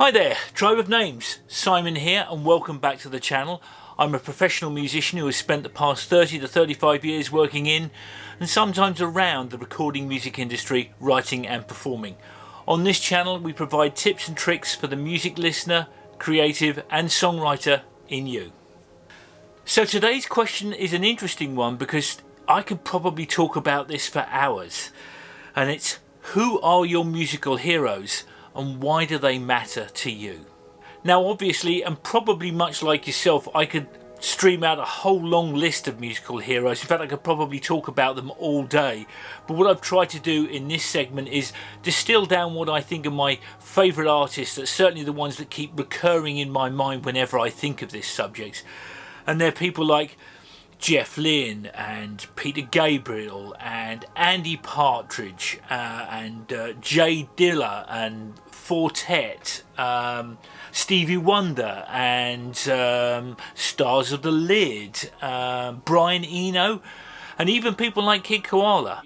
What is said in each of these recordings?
Hi there, Tribe of Names, Simon here and welcome back to the channel. I'm a professional musician who has spent the past 30 to 35 years working in and sometimes around the recording music industry, writing and performing. On this channel we provide tips and tricks for the music listener, creative and songwriter in you. So today's question is an interesting one because I could probably talk about this for hours, and it's: who are your musical heroes and why do they matter to you? Now obviously, and probably much like yourself, I could stream out a whole long list of musical heroes. In fact, I could probably talk about them all day. But what I've tried to do in this segment is distill down what I think are my favourite artists, that's certainly the ones that keep recurring in my mind whenever I think of this subject. And they're people like Jeff Lynne and Peter Gabriel and Andy Partridge and Jay Dilla and Fortet, Stevie Wonder and Stars of the Lid, Brian Eno, and even people like Kid Koala.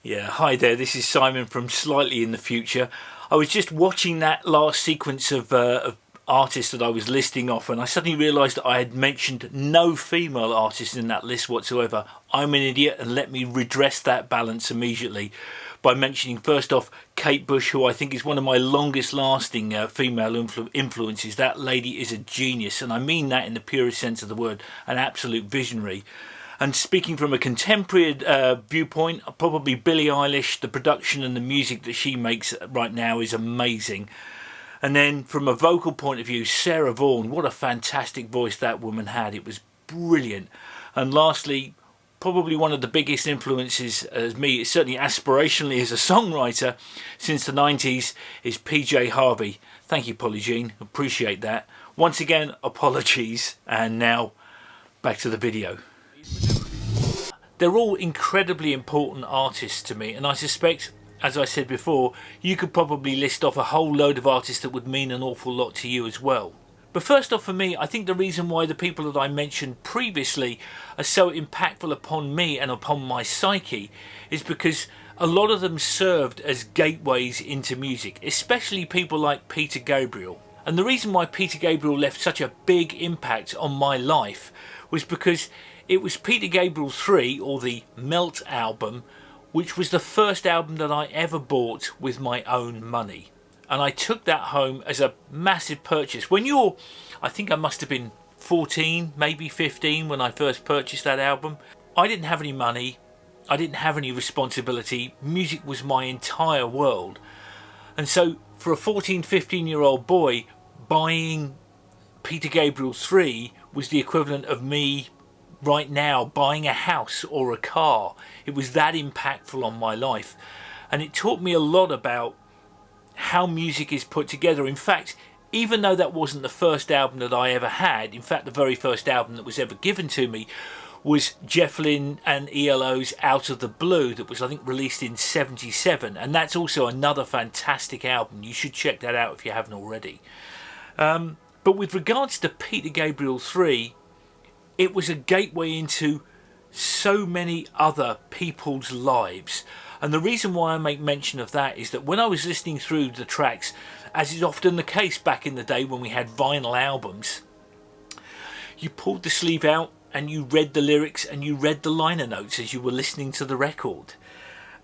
Yeah, hi there, this is Simon from Slightly in the Future. I was just watching that last sequence of artists that I was listing off, and I suddenly realised that I had mentioned no female artists in that list whatsoever. I'm an idiot, and let me redress that balance immediately by mentioning first off Kate Bush, who I think is one of my longest lasting female influences. That lady is a genius, and I mean that in the purest sense of the word, an absolute visionary. And speaking from a contemporary viewpoint, probably Billie Eilish. The production and the music that she makes right now is amazing. And then from a vocal point of view, Sarah Vaughan, what a fantastic voice that woman had. It was brilliant. And lastly, probably one of the biggest influences as me, certainly aspirationally as a songwriter since the 90s, is PJ Harvey. Thank you, Polly Jean. Appreciate that. Once again, apologies. And now back to the video. They're all incredibly important artists to me, and I suspect, as I said before, you could probably list off a whole load of artists that would mean an awful lot to you as well. But first off, for me, I think the reason why the people that I mentioned previously are so impactful upon me and upon my psyche is because a lot of them served as gateways into music, especially people like Peter Gabriel. And the reason why Peter Gabriel left such a big impact on my life was because it was Peter Gabriel 3, or the Melt album, which was the first album that I ever bought with my own money. And I took that home as a massive purchase. When you're, I think I must have been 14, maybe 15 when I first purchased that album. I didn't have any money. I didn't have any responsibility. Music was my entire world. And so for a 14, 15-year-old boy, buying Peter Gabriel 3 was the equivalent of me right now buying a house or a car. It was that impactful on my life, and it taught me a lot about how music is put together. In fact, even though that wasn't the first album that I ever had, in fact the very first album that was ever given to me was Jeff Lynne and ELO's Out of the Blue, that was I think released in '77, and that's also another fantastic album. You should check that out if you haven't already. But with regards to Peter Gabriel 3, it was a gateway into so many other people's lives. And the reason why I make mention of that is that when I was listening through the tracks, as is often the case back in the day when we had vinyl albums, you pulled the sleeve out and you read the lyrics and you read the liner notes as you were listening to the record.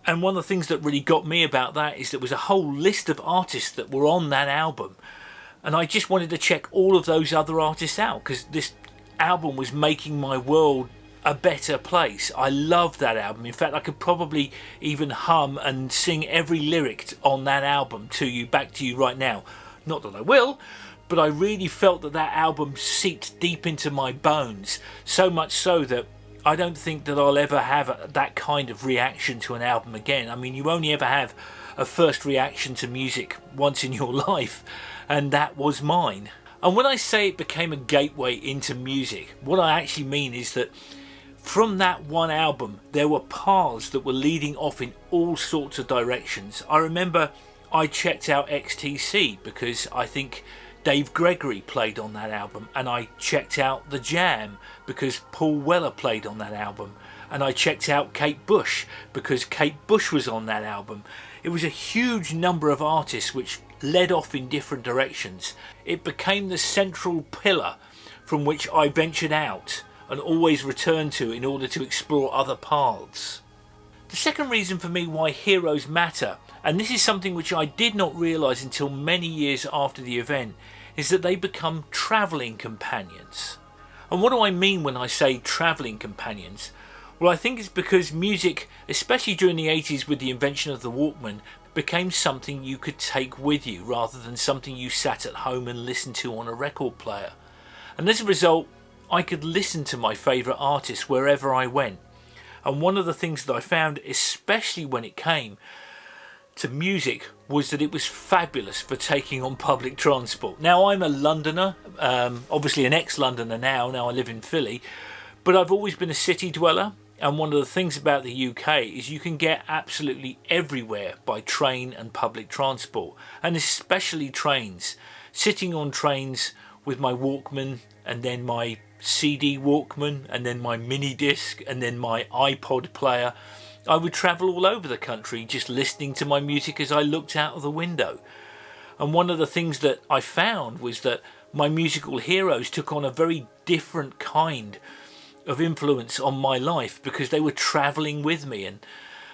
And one of the things that really got me about that is there was a whole list of artists that were on that album. And I just wanted to check all of those other artists out because this album was making my world a better place. I loved that album. In fact, I could probably even hum and sing every lyric on that album to you, back to you right now. Not that I will, but I really felt that that album seeped deep into my bones, so much so that I don't think that I'll ever have that kind of reaction to an album again. I mean, you only ever have a first reaction to music once in your life, and that was mine. And when I say it became a gateway into music, what I actually mean is that from that one album, there were paths that were leading off in all sorts of directions. I remember I checked out XTC because I think Dave Gregory played on that album, and I checked out The Jam because Paul Weller played on that album, and I checked out Kate Bush because Kate Bush was on that album. It was a huge number of artists which led off in different directions. It became the central pillar from which I ventured out and always returned to in order to explore other paths. The second reason for me why heroes matter, and this is something which I did not realise until many years after the event, is that they become travelling companions. And what do I mean when I say travelling companions? Well, I think it's because music, especially during the 80s with the invention of the Walkman, became something you could take with you rather than something you sat at home and listened to on a record player. And as a result, I could listen to my favourite artists wherever I went. And one of the things that I found, especially when it came to music, was that it was fabulous for taking on public transport. Now, I'm a Londoner, obviously an ex-Londoner now I live in Philly, but I've always been a city dweller, and one of the things about the UK is you can get absolutely everywhere by train and public transport, and especially trains. Sitting on trains with my Walkman and then my CD Walkman and then my mini disc and then my iPod player, I would travel all over the country just listening to my music as I looked out of the window. And one of the things that I found was that my musical heroes took on a very different kind of influence on my life because they were travelling with me, and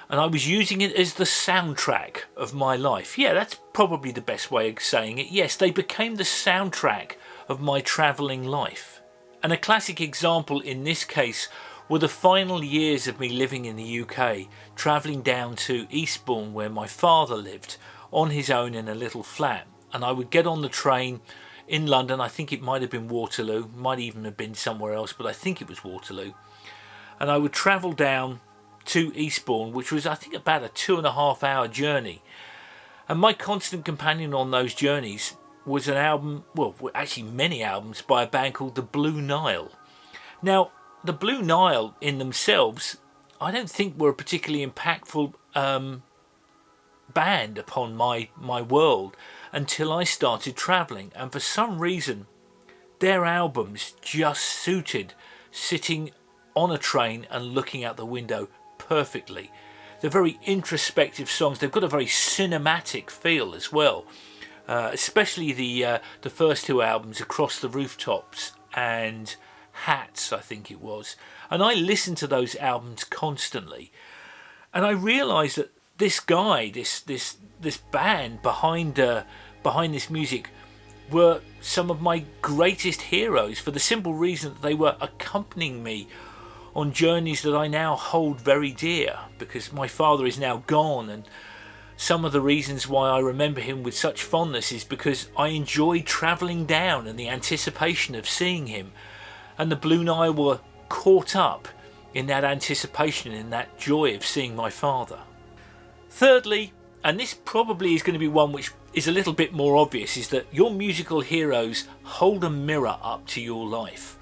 I was using it as the soundtrack of my life. Yeah, that's probably the best way of saying it. Yes, they became the soundtrack of my travelling life. And a classic example in this case were the final years of me living in the UK, travelling down to Eastbourne where my father lived on his own in a little flat. And I would get on the train in London, I think it might have been Waterloo, might even have been somewhere else, but I think it was Waterloo. And I would travel down to Eastbourne, which was I think about a 2.5 hour journey. And my constant companion on those journeys was an album, well actually many albums, by a band called the Blue Nile. Now the Blue Nile in themselves I don't think were a particularly impactful band upon my world until I started travelling, and for some reason their albums just suited sitting on a train and looking out the window perfectly. They're very introspective songs. They've got a very cinematic feel as well. Especially the first two albums, Across the Rooftops and Hats, I think it was. And I listened to those albums constantly, and I realised that this guy, this band behind this music, were some of my greatest heroes for the simple reason that they were accompanying me on journeys that I now hold very dear, because my father is now gone, and some of the reasons why I remember him with such fondness is because I enjoyed travelling down and the anticipation of seeing him, and the Blue Nile were caught up in that anticipation, in that joy of seeing my father. Thirdly, and this probably is going to be one which is a little bit more obvious, is that your musical heroes hold a mirror up to your life.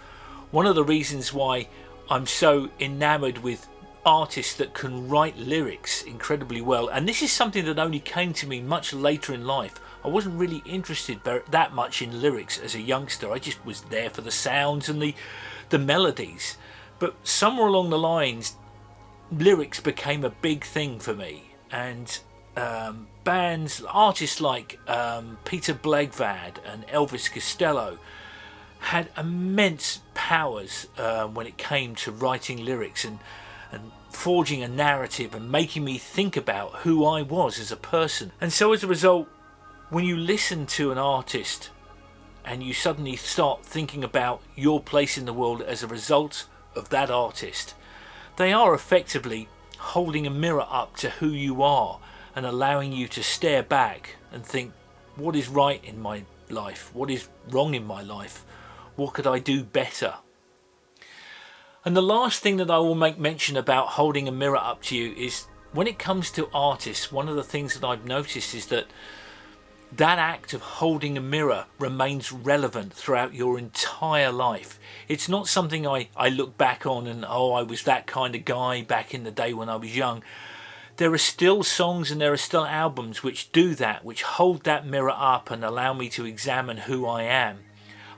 One of the reasons why I'm so enamoured with artists that can write lyrics incredibly well, and this is something that only came to me much later in life. I wasn't really interested that much in lyrics as a youngster. I just was there for the sounds and the melodies, but somewhere along the lines lyrics became a big thing for me, and artists like Peter Blegvad and Elvis Costello had immense powers when it came to writing lyrics and forging a narrative and making me think about who I was as a person. And so as a result, when you listen to an artist and you suddenly start thinking about your place in the world as a result of that artist, they are effectively holding a mirror up to who you are and allowing you to stare back and think, what is right in my life? What is wrong in my life? What could I do better? And the last thing that I will make mention about holding a mirror up to you is when it comes to artists, one of the things that I've noticed is that act of holding a mirror remains relevant throughout your entire life. It's not something I look back on and, oh, I was that kind of guy back in the day when I was young. There are still songs and there are still albums which do that, which hold that mirror up and allow me to examine who I am.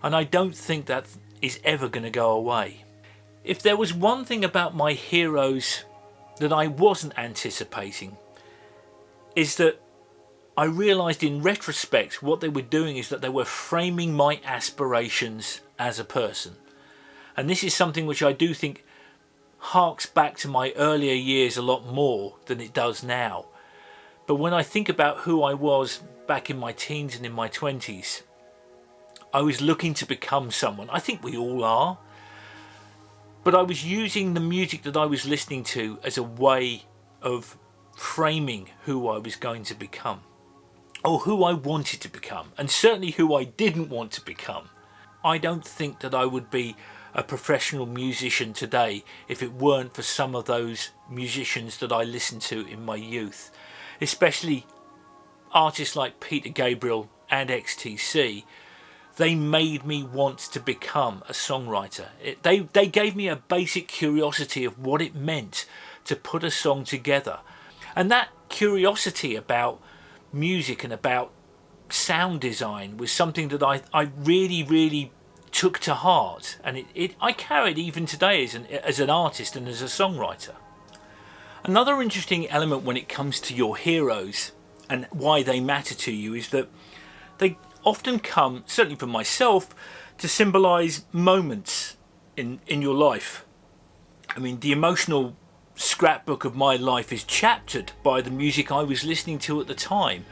And I don't think that is ever going to go away. If there was one thing about my heroes that I wasn't anticipating, is that I realised in retrospect what they were doing is that they were framing my aspirations as a person. And this is something which I do think harks back to my earlier years a lot more than it does now. But when I think about who I was back in my teens and in my 20s, I was looking to become someone. I think we all are. But I was using the music that I was listening to as a way of framing who I was going to become, or who I wanted to become, and certainly who I didn't want to become. I don't think that I would be a professional musician today if it weren't for some of those musicians that I listened to in my youth, especially artists like Peter Gabriel and XTC. They made me want to become a songwriter. They gave me a basic curiosity of what it meant to put a song together. And that curiosity about music and about sound design was something that I really, really took to heart. And I carry it even today as an artist and as a songwriter. Another interesting element when it comes to your heroes and why they matter to you is that they often come, certainly for myself, to symbolise moments in your life. I mean, the emotional scrapbook of my life is chaptered by the music I was listening to at the time.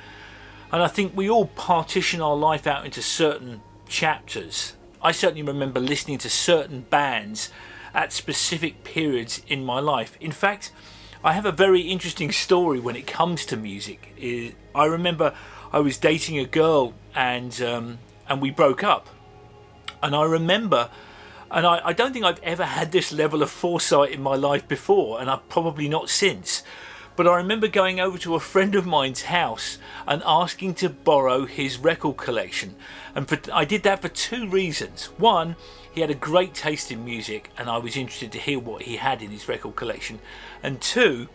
And I think we all partition our life out into certain chapters. I certainly remember listening to certain bands at specific periods in my life. In fact, I have a very interesting story when it comes to music. I remember I was dating a girl and we broke up. And I remember, and I don't think I've ever had this level of foresight in my life before, and I've probably not since. But I remember going over to a friend of mine's house and asking to borrow his record collection. And I did that for two reasons. One, he had a great taste in music and I was interested to hear what he had in his record collection. And two,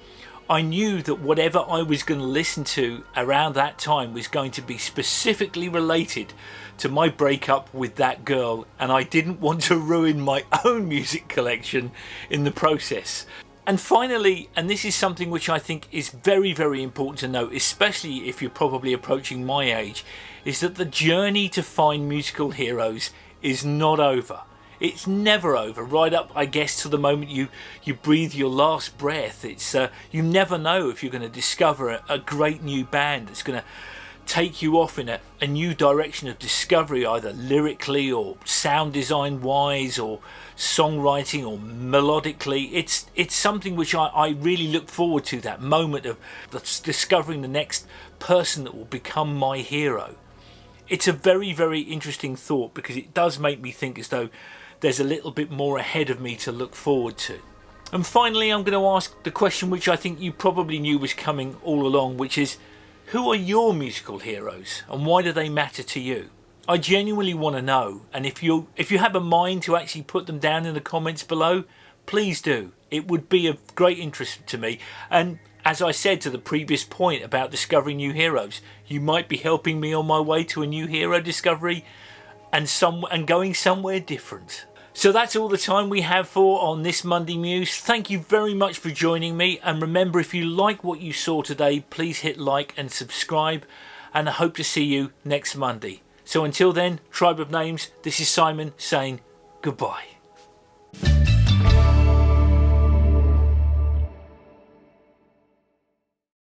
I knew that whatever I was going to listen to around that time was going to be specifically related to my breakup with that girl, and I didn't want to ruin my own music collection in the process. And finally, and this is something which I think is very, very important to note, especially if you're probably approaching my age, is that the journey to find musical heroes is not over. It's never over, right up, I guess, to the moment you breathe your last breath. It's you never know if you're going to discover a great new band that's going to take you off in a new direction of discovery, either lyrically or sound design wise or songwriting or melodically. It's something which I really look forward to, that moment of discovering the next person that will become my hero. It's a very, very interesting thought because it does make me think as though there's a little bit more ahead of me to look forward to. And finally, I'm going to ask the question which I think you probably knew was coming all along, which is, who are your musical heroes and why do they matter to you? I genuinely want to know, and if you have a mind to actually put them down in the comments below, please do. It would be of great interest to me. And as I said to the previous point about discovering new heroes, you might be helping me on my way to a new hero discovery and going somewhere different. So that's all the time we have for on this Monday Muse. Thank you very much for joining me, and remember, if you like what you saw today, please hit like and subscribe, and I hope to see you next Monday. So until then, Tribe of Names, this is Simon saying goodbye.